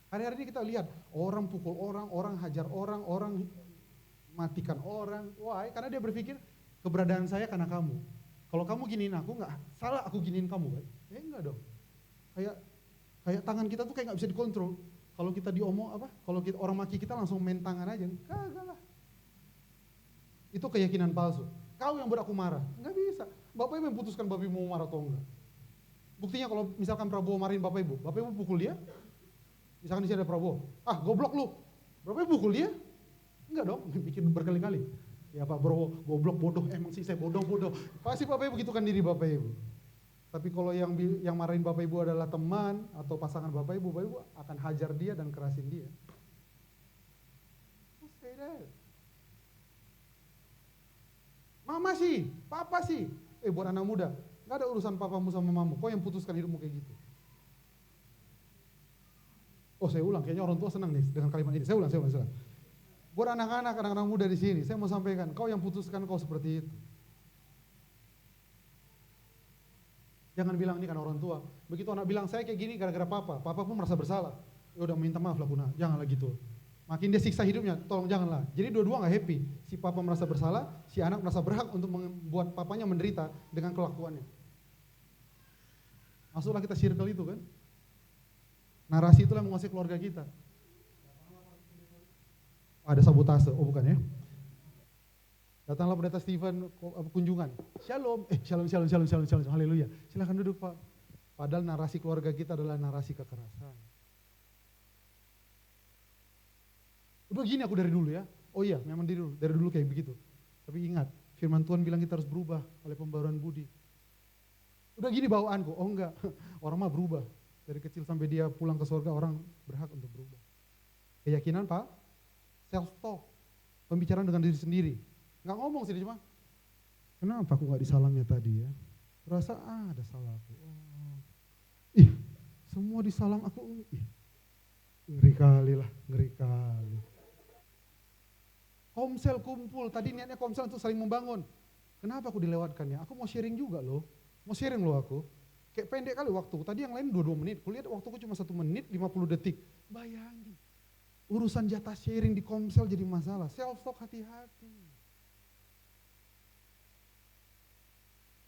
Hari-hari ini kita lihat orang pukul orang, orang hajar orang, orang matikan orang. Why? Karena dia berpikir keberadaan saya karena kamu. Kalau kamu giniin aku nggak salah aku giniin kamu kan? Enggak dong. Kayak tangan kita tuh kayak nggak bisa dikontrol. Kalau kita diomong apa? Kalau kita orang maki kita langsung main tangan aja. Kagak lah. Itu keyakinan palsu. Kau yang buat aku marah. Nggak bisa. Bapak Ibu yang putuskan Bapak Ibu mau marah atau enggak. Buktinya kalau misalkan Prabowo marahin Bapak Ibu pukul dia. Misalkan di sini ada Prabowo. Ah goblok lu. Bapak Ibu pukul dia? Enggak dong, bikin berkali-kali. Ya Pak Prabowo, goblok bodoh, emang sih saya bodoh. Pasti Bapak Ibu begitukan diri Bapak Ibu. Tapi kalau yang marahin Bapak Ibu adalah teman atau pasangan Bapak Ibu akan hajar dia dan kerasin dia. Say that. Mama sih, papa sih. Buat anak muda, gak ada urusan papamu sama mamamu. Kau yang putuskan hidupmu kayak gitu. Oh saya ulang, kayaknya orang tua senang nih dengan kalimat ini. Saya ulang. Buat anak-anak muda di sini, saya mau sampaikan, kau yang putuskan kau seperti itu. Jangan bilang ini kan orang tua. Begitu anak bilang saya kayak gini gara-gara papa pun merasa bersalah. Ya udah minta maaf lah Puna, janganlah gitu. Makin dia siksa hidupnya, tolong janganlah. Jadi dua-dua gak happy. Si papa merasa bersalah, si anak merasa berhak untuk membuat papanya menderita dengan kelakuannya. Masuklah kita circle itu kan. Narasi itulah yang menguasai keluarga kita. Ada sabotase, oh bukan ya. Datanglah pendeta Stephen kunjungan. Shalom, haleluya. Silakan duduk Pak. Padahal narasi keluarga kita adalah narasi kekerasan. Udah gini aku dari dulu ya. Oh iya, memang dari dulu kayak begitu. Tapi ingat, firman Tuhan bilang kita harus berubah oleh pembaruan budi. Udah gini bawaanku, oh enggak. Orang mah berubah. Dari kecil sampai dia pulang ke surga, orang berhak untuk berubah. Keyakinan Pak, self-talk, pembicaraan dengan diri sendiri. Nggak ngomong sih, cuma, kenapa aku nggak disalangnya tadi ya? Rasa ada salah aku. Oh. Semua disalang aku. Ngeri kali. Komsel kumpul, tadi niatnya komsel untuk saling membangun. Kenapa aku dilewatkannya? Aku mau sharing juga loh. Mau sharing loh aku. Kayak pendek kali waktu. Tadi yang lain 22 menit. Kulihat waktuku cuma 1 menit 50 detik. Bayangin. Urusan jatah sharing di komsel jadi masalah. Self-talk hati-hati.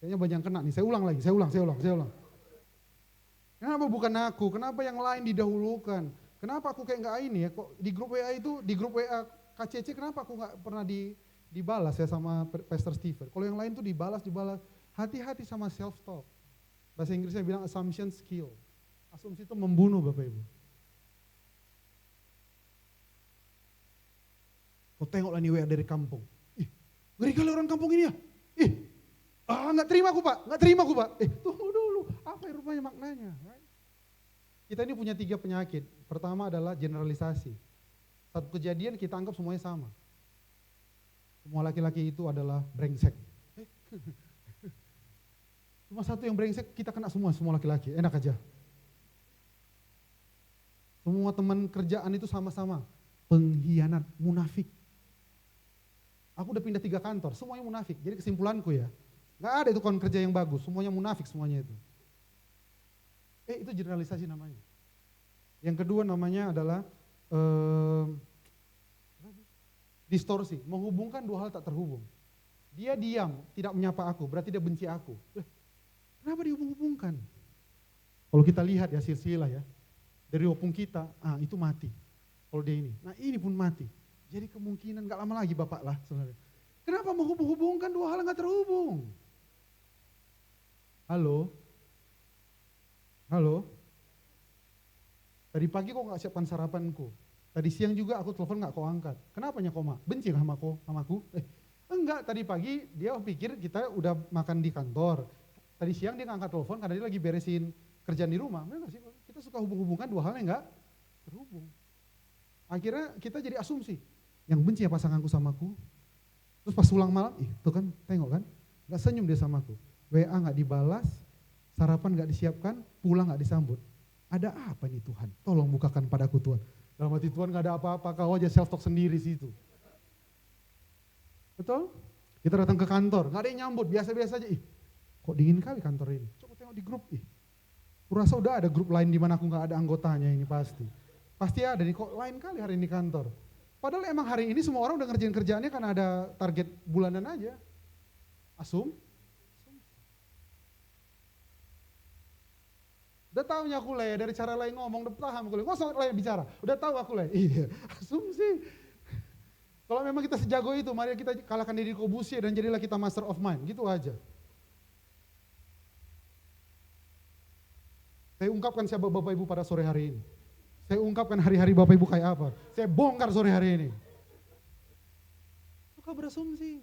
Kayaknya banyak yang kena nih. Saya ulang lagi. Kenapa bukan aku? Kenapa yang lain didahulukan? Kenapa aku kayak nggak ini ya? Kok di grup WA itu, di grup WA KCC kenapa aku nggak pernah dibalas ya sama Pastor Stephen? Kalau yang lain tuh dibalas. Hati-hati sama self-talk. Bahasa Inggrisnya bilang assumption skill. Asumsi itu membunuh Bapak Ibu. Kau tengoklah nih WA dari kampung. Ngeri kali orang kampung ini ya. Nggak terima aku Pak. Tunggu dulu. Apa yang rupanya maknanya? Right? Kita ini punya 3 penyakit. Pertama adalah generalisasi. Satu kejadian kita anggap semuanya sama. Semua laki-laki itu adalah brengsek. Cuma satu yang brengsek kita kena semua laki-laki. Enak aja. Semua teman kerjaan itu sama-sama. Pengkhianat, munafik. Aku udah pindah 3 kantor, semuanya munafik. Jadi kesimpulanku ya, nggak ada itu kawan kerja yang bagus, semuanya munafik semuanya itu. Itu generalisasi namanya. Yang kedua namanya adalah distorsi, menghubungkan dua hal tak terhubung. Dia diam, tidak menyapa aku, berarti dia benci aku. Kenapa dihubung-hubungkan? Kalau kita lihat ya silsilah ya, dari opung kita, itu mati. Kalau dia ini, nah ini pun mati. Jadi kemungkinan gak lama lagi Bapak lah sebenarnya. Kenapa menghubung-hubungkan dua hal yang gak terhubung? Halo? Halo? Tadi pagi kok gak siapkan sarapanku? Tadi siang juga aku telepon gak kau angkat. Kenapanya koma? Benci sama aku? Enggak, tadi pagi dia pikir kita udah makan di kantor. Tadi siang dia ngangkat telepon karena dia lagi beresin kerjaan di rumah. Benar sih? Kita suka hubung-hubungkan dua hal yang gak terhubung. Akhirnya kita jadi asumsi. Yang benci ya pasanganku sama aku. Terus pas pulang malam, tuh kan, tengok kan. Gak senyum dia sama aku. WA gak dibalas, sarapan gak disiapkan, pulang gak disambut. Ada apa nih Tuhan? Tolong bukakan padaku Tuhan. Dalam hati Tuhan gak ada apa-apa, kau aja self-talk sendiri situ. Betul? Kita datang ke kantor, gak ada yang nyambut, biasa-biasa aja. Kok dingin kali kantor ini? Coba tengok di grup. Kurasa udah ada grup lain di mana aku gak ada anggotanya ini pasti. Pasti ada nih, kok lain kali hari ini kantor. Padahal emang hari ini semua orang udah ngerjain kerjaannya karena ada target bulanan aja. Udah tahu aku Le, dari cara lain ngomong, udah paham aku Le. Ngosong Le bicara, udah tahu aku Le. Iya, asumsi. Kalau memang kita sejago itu, mari kita kalahkan diri Corbusier dan jadilah kita master of mind, gitu aja. Saya ungkapkan siapa Bapak Ibu pada sore hari ini. Saya ungkapkan hari-hari Bapak Ibu kayak apa. Saya bongkar sore hari ini. Suka berasumsi.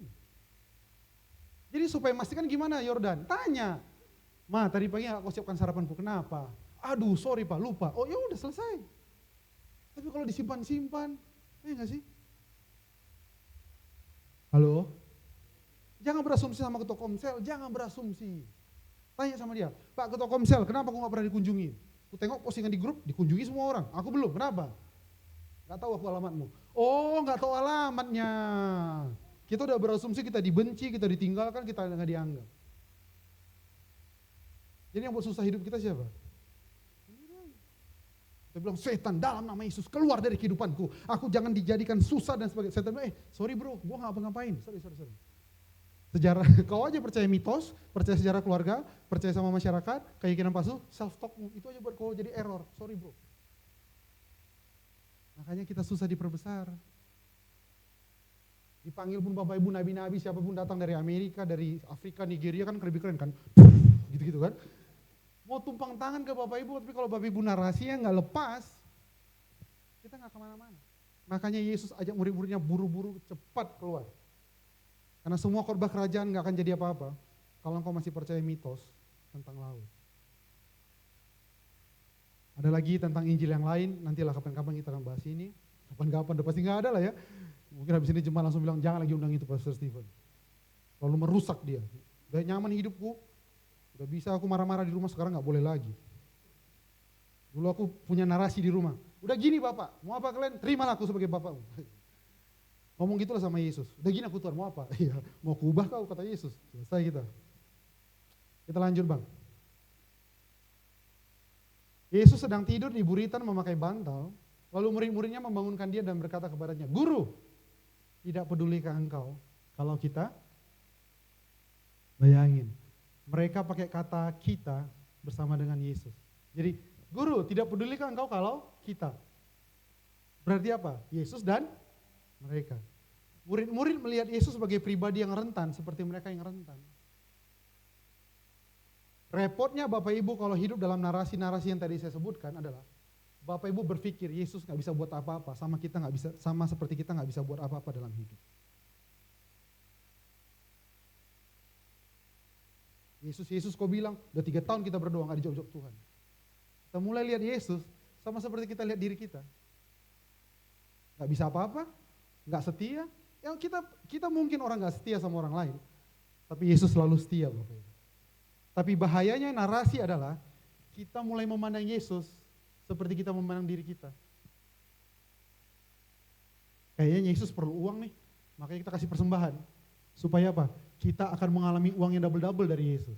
Jadi supaya memastikan gimana Yordan? Tanya. Ma, tadi pagi aku siapkan sarapanku, kenapa? Aduh, sorry Pak, lupa. Oh ya udah selesai. Tapi kalau disimpan-simpan, enggak sih? Halo? Jangan berasumsi sama ketua Komsel, jangan berasumsi. Tanya sama dia, Pak ketua Komsel, kenapa aku gak pernah dikunjungi? Aku tengok postingan di grup, dikunjungi semua orang. Aku belum, kenapa? Gak tahu aku alamatmu. Oh, gak tahu alamatnya. Kita udah berasumsi, kita dibenci, kita ditinggalkan, kita gak dianggap. Jadi yang buat susah hidup kita siapa? Kita bilang, setan dalam nama Yesus, keluar dari kehidupanku. Aku jangan dijadikan susah dan sebagainya. Setan bilang, sorry bro, gue gak apa-ngapain. Sorry. Sejarah, kau aja percaya mitos, percaya sejarah keluarga, percaya sama masyarakat, keyakinan palsu, self-talkmu, itu aja buat kau jadi error. Sorry bro. Makanya kita susah diperbesar. Dipanggil pun Bapak Ibu, Nabi-Nabi, siapapun datang dari Amerika, dari Afrika, Nigeria kan lebih keren kan. Gitu-gitu kan. Mau tumpang tangan ke Bapak Ibu, tapi kalau Bapak Ibu narasinya gak lepas, kita gak kemana-mana. Makanya Yesus ajak murid-muridnya buru-buru cepat keluar. Karena semua khotbah kerajaan gak akan jadi apa-apa kalau engkau masih percaya mitos tentang laut. Ada lagi tentang Injil yang lain, nantilah kapan-kapan kita akan bahas ini. Kapan-kapan, udah pasti gak ada lah ya. Mungkin habis ini jemaat langsung bilang, jangan lagi undang itu Pastor Stephen. Lalu merusak dia. Udah nyaman hidupku, udah bisa aku marah-marah di rumah, sekarang gak boleh lagi. Dulu aku punya narasi di rumah. Udah gini Bapak, mau apa kalian? Terimalah aku sebagai Bapakmu. Ngomong gitulah sama Yesus. Udah gini aku Tuhan, mau apa? Iya, mau kuubah kau kata Yesus. Selesai kita. Kita lanjut Bang. Yesus sedang tidur di buritan memakai bantal, lalu murid-muridnya membangunkan dia dan berkata kepadanya, Guru, tidak pedulikah engkau kalau kita? Bayangin, mereka pakai kata kita bersama dengan Yesus. Jadi, Guru, tidak pedulikah engkau kalau kita? Berarti apa? Yesus dan mereka. Murid-murid melihat Yesus sebagai pribadi yang rentan, seperti mereka yang rentan. Repotnya Bapak Ibu kalau hidup dalam narasi-narasi yang tadi saya sebutkan adalah, Bapak Ibu berpikir Yesus gak bisa buat apa-apa, sama seperti kita gak bisa buat apa-apa dalam hidup. Yesus kau bilang, udah 3 tahun kita berdoa gak dijawab Tuhan. Kita mulai lihat Yesus, sama seperti kita lihat diri kita. Gak bisa apa-apa, gak setia, ya kita mungkin orang gak setia sama orang lain, tapi Yesus selalu setia Bapak Ibu. Tapi bahayanya narasi adalah kita mulai memandang Yesus seperti kita memandang diri kita. Kayaknya Yesus perlu uang nih, makanya kita kasih persembahan. Supaya apa? Kita akan mengalami uang yang double-double dari Yesus.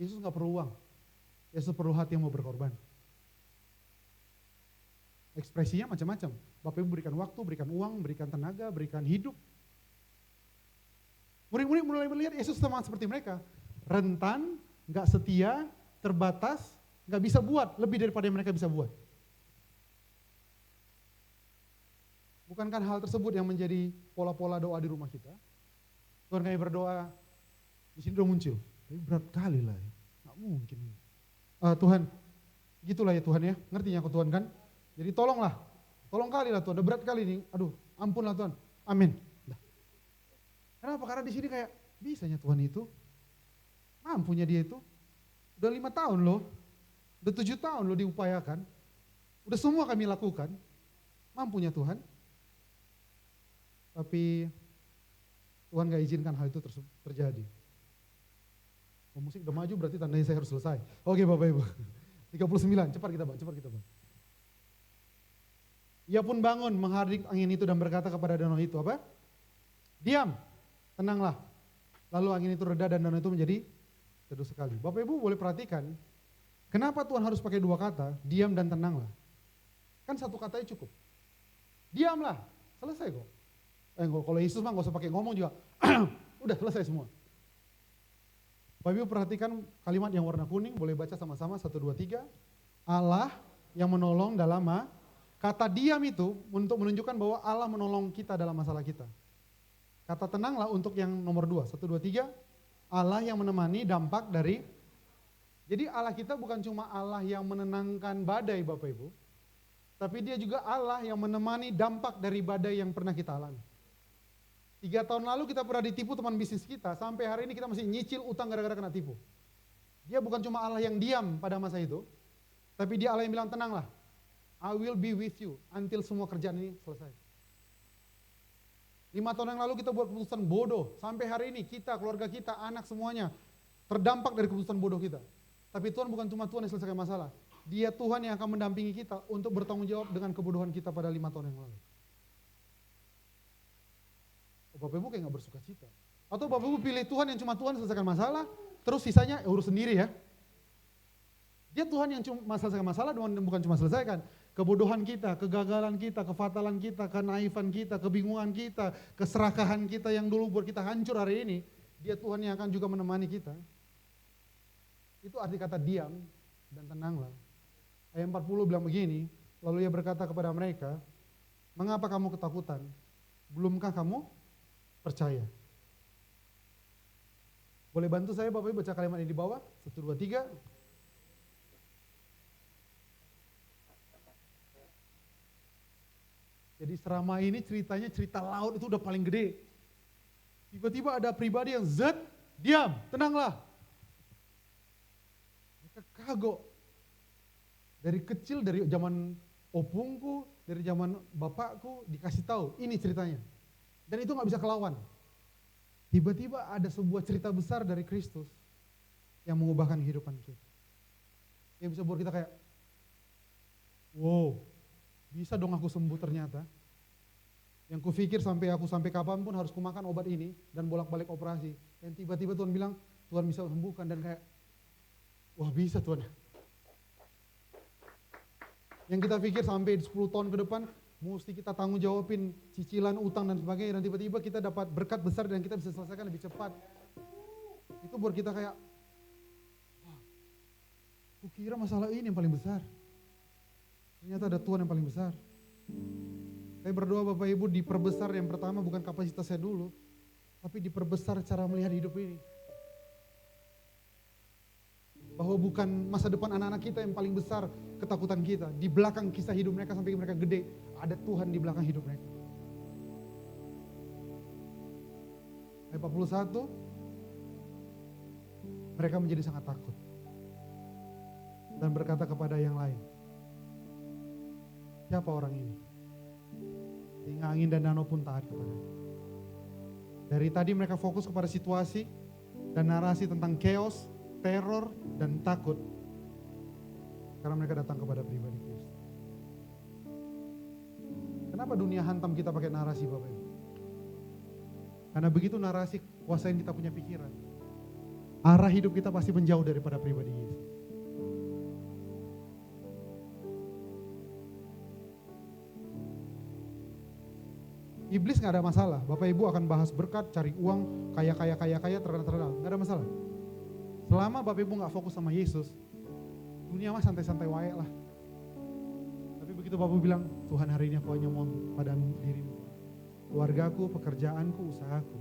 Yesus gak perlu uang, Yesus perlu hati yang mau berkorban. Ekspresinya macam-macam. Bapak Ibu berikan waktu, berikan uang, berikan tenaga, berikan hidup. Murid-murid mulai melihat Yesus sama seperti mereka. Rentan, gak setia, terbatas, gak bisa buat lebih daripada yang mereka bisa buat. Bukankah hal tersebut yang menjadi pola-pola doa di rumah kita? Tuhan kami berdoa, di sini udah muncul. Tapi berat kali lah ya, gak mungkin. Tuhan, gitulah ya Tuhan ya, ngerti ya Tuhan kan? Jadi tolong kali lah Tuhan, udah berat kali ini, aduh ampunlah Tuhan, amin. Kenapa? Karena di sini kayak bisanya Tuhan itu, mampunya dia itu, udah 5 tahun loh, udah 7 tahun loh diupayakan, udah semua kami lakukan, mampunya Tuhan. Tapi Tuhan gak izinkan hal itu terjadi. Musik udah maju berarti tandanya saya harus selesai. Oke Bapak Ibu, 39, cepat kita Bang. Ia pun bangun menghardik angin itu dan berkata kepada danau itu, apa? Diam, tenanglah. Lalu angin itu reda dan danau itu menjadi teduh sekali. Bapak Ibu boleh perhatikan, kenapa Tuhan harus pakai 2 kata, diam dan tenanglah. Kan 1 katanya cukup. Diamlah, selesai kok. Kalau Yesus mah gak usah pakai ngomong juga, udah selesai semua. Bapak Ibu perhatikan kalimat yang warna kuning, boleh baca sama-sama, 1, 2, 3. Allah yang menolong dalam kata diam itu untuk menunjukkan bahwa Allah menolong kita dalam masalah kita. Kata tenanglah untuk yang nomor 2, 1, 2, 3. Allah yang menemani dampak dari, jadi Allah kita bukan cuma Allah yang menenangkan badai Bapak Ibu, tapi dia juga Allah yang menemani dampak dari badai yang pernah kita alami. 3 tahun lalu kita pernah ditipu teman bisnis kita, sampai hari ini kita masih nyicil utang gara-gara kena tipu. Dia bukan cuma Allah yang diam pada masa itu, tapi dia Allah yang bilang tenanglah, I will be with you until semua kerjaan ini selesai. 5 tahun yang lalu kita buat keputusan bodoh, sampai hari ini kita, keluarga kita, anak semuanya terdampak dari keputusan bodoh kita. Tapi Tuhan bukan cuma Tuhan yang selesaikan masalah, Dia Tuhan yang akan mendampingi kita untuk bertanggung jawab dengan kebodohan kita pada 5 tahun yang lalu. Bapak Ibu kayak gak bersuka cita. Atau Bapak Ibu pilih Tuhan yang cuma Tuhan selesaikan masalah, terus sisanya urus sendiri ya. Dia Tuhan yang cuma selesaikan masalah, bukan cuma selesaikan. Kebodohan kita, kegagalan kita, kefatalan kita, kenaifan kita, kebingungan kita, keserakahan kita yang dulu buat kita hancur hari ini, Dia Tuhan yang akan juga menemani kita. Itu arti kata diam dan tenanglah. Ayat 40 bilang begini, lalu Ia berkata kepada mereka, mengapa kamu ketakutan? Belumkah kamu percaya? Boleh bantu saya Bapak Ibu baca kalimat ini di bawah? 1, 2, 3. Jadi selama ini ceritanya cerita laut itu udah paling gede. Tiba-tiba ada pribadi yang diam, tenanglah. Mereka kagok. Dari kecil, dari zaman opungku, dari zaman bapakku dikasih tahu, ini ceritanya. Dan itu gak bisa kelawan. Tiba-tiba ada sebuah cerita besar dari Kristus yang mengubahkan kehidupan kita. Yang bisa buat kita kayak, wow, bisa dong aku sembuh ternyata. Yang kupikir sampai kapanpun harus kumakan obat ini dan bolak-balik operasi. Dan tiba-tiba Tuhan bilang, Tuhan bisa sembuhkan dan kayak, wah bisa Tuhan. Yang kita pikir sampai 10 tahun ke depan, mesti kita tanggung jawabin cicilan, utang dan sebagainya. Dan tiba-tiba kita dapat berkat besar dan kita bisa selesaikan lebih cepat. Itu buat kita kayak, wah, kukira masalah ini yang paling besar. Ternyata ada Tuhan yang paling besar. Saya berdoa Bapak Ibu diperbesar yang pertama bukan kapasitas saya dulu, tapi diperbesar cara melihat hidup ini. Bahwa bukan masa depan anak-anak kita yang paling besar ketakutan kita. Di belakang kisah hidup mereka sampai mereka gede, ada Tuhan di belakang hidup mereka. Ayat 41, mereka menjadi sangat takut. Dan berkata kepada yang lain, siapa orang ini? Sehingga angin dan danau pun taat kepadanya. Dari tadi mereka fokus kepada situasi dan narasi tentang chaos, teror, dan takut. Karena mereka datang kepada pribadi Kristus. Kenapa dunia hantam kita pakai narasi Bapak Ibu? Karena begitu narasi kuasain kita punya pikiran, arah hidup kita pasti menjauh daripada pribadi Yesus. Iblis nggak ada masalah. Bapak Ibu akan bahas berkat, cari uang, kaya, terkenal, nggak ada masalah. Selama Bapak Ibu nggak fokus sama Yesus, dunia mah santai-santai wae lah. Tapi begitu Bapak Ibu bilang, Tuhan hari ini aku hanya mau padamu dirimu. Keluargaku, pekerjaanku, usahaku,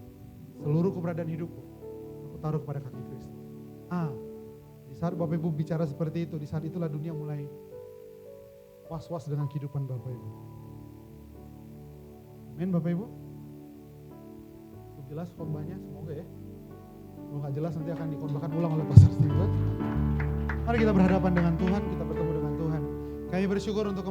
seluruh keberadaan hidupku, aku taruh kepada kaki Kristus. Di saat Bapak Ibu bicara seperti itu, di saat itulah dunia mulai was-was dengan kehidupan Bapak Ibu. Amin Bapak Ibu. Cukup jelas khotbahnya, semoga ya. Kalau nggak jelas nanti akan dikhotbahkan ulang oleh Pastor Steven. Mari kita berhadapan dengan Tuhan, kita bertemu dengan Tuhan. Kami bersyukur untuk